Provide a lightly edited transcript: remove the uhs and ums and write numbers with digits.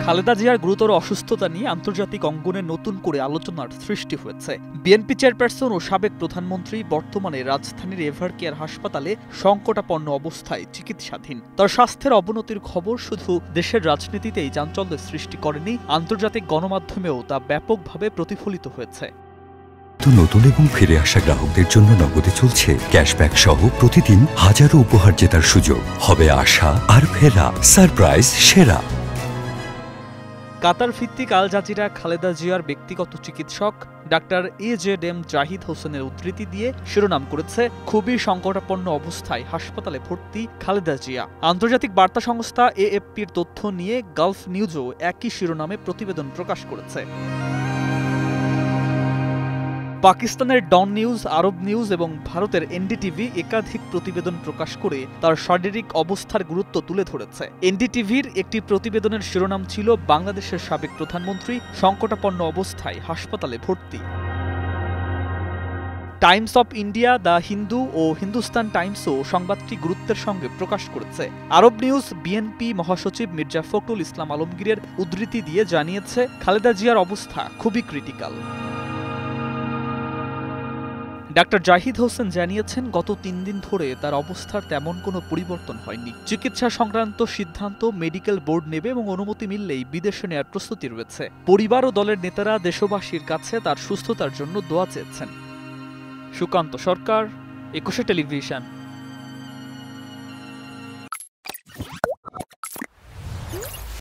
খালেদা জিয়ার গুরুতর অসুস্থতা নিয়ে আন্তর্জাতিক অঙ্গনে নতুন করে আলোচনার সৃষ্টি হয়েছে। বিএনপি চেয়ারপারসন ও সাবেক প্রধানমন্ত্রী বর্তমানে রাজধানীর এভারকেয়ার হাসপাতালে সংকটাপন্ন অবস্থায় চিকিৎসাধীন। তার স্বাস্থ্যের অবনতির খবর শুধু দেশের রাজনীতিতেই চাঞ্চল্যের সৃষ্টি করেনি, আন্তর্জাতিক গণমাধ্যমেও তা ব্যাপকভাবে প্রতিফলিত হয়েছে। নতুন এবং ফিরে আসা গ্রাহকদের জন্য নগদে চলছে ক্যাশব্যাক সহ প্রতিদিন হাজারো উপহার জেতার সুযোগ। হবে আশা আর ফেরা, সারপ্রাইজ সেরা। কাতার ভিত্তিক আল জাজিরা খালেদা জিয়ার ব্যক্তিগত চিকিৎসক ডাক্তার এজেডএম জাহিদ হোসেনের উদ্ধৃতি দিয়ে শিরোনাম করেছে, খুবই সংকটাপন্ন অবস্থায় হাসপাতালে ভর্তি খালেদা জিয়া। আন্তর্জাতিক বার্তা সংস্থা এএফপির তথ্য নিয়ে গালফ নিউজও একই শিরোনামে প্রতিবেদন প্রকাশ করেছে। পাকিস্তানের ডন নিউজ, আরব নিউজ এবং ভারতের এনডিটিভি একাধিক প্রতিবেদন প্রকাশ করে তার শারীরিক অবস্থার গুরুত্ব তুলে ধরেছে। এনডিটিভির একটি প্রতিবেদনের শিরোনাম ছিল, বাংলাদেশের সাবেক প্রধানমন্ত্রী সংকটাপন্ন অবস্থায় হাসপাতালে ভর্তি। Times of India, the Hindu ও হিন্দুস্তান টাইমসও সংবাদটি গুরুত্বের সঙ্গে প্রকাশ করেছে। আরব নিউজ বিএনপি মহাসচিব মির্জা ফখরুল ইসলাম আলমগীরের উদ্ধৃতি দিয়ে জানিয়েছে, খালেদা জিয়ার অবস্থা খুবই ক্রিটিক্যাল। ডাক্তার জাহিদ হোসেন জানিয়েছেন, গত 3 দিন ধরে তার অবস্থার তেমন কোনো পরিবর্তন হয়নি। চিকিৎসা সংক্রান্ত সিদ্ধান্ত মেডিকেল বোর্ড নেবে এবং অনুমতি মিললেই বিদেশে নেওয়ার প্রস্তুতি রয়েছে। পরিবার ও দলের নেতারা দেশবাসীর কাছে তার সুস্থতার জন্য দোয়া চেয়েছেন। সুকান্ত সরকার, 21 টেলিভিশন।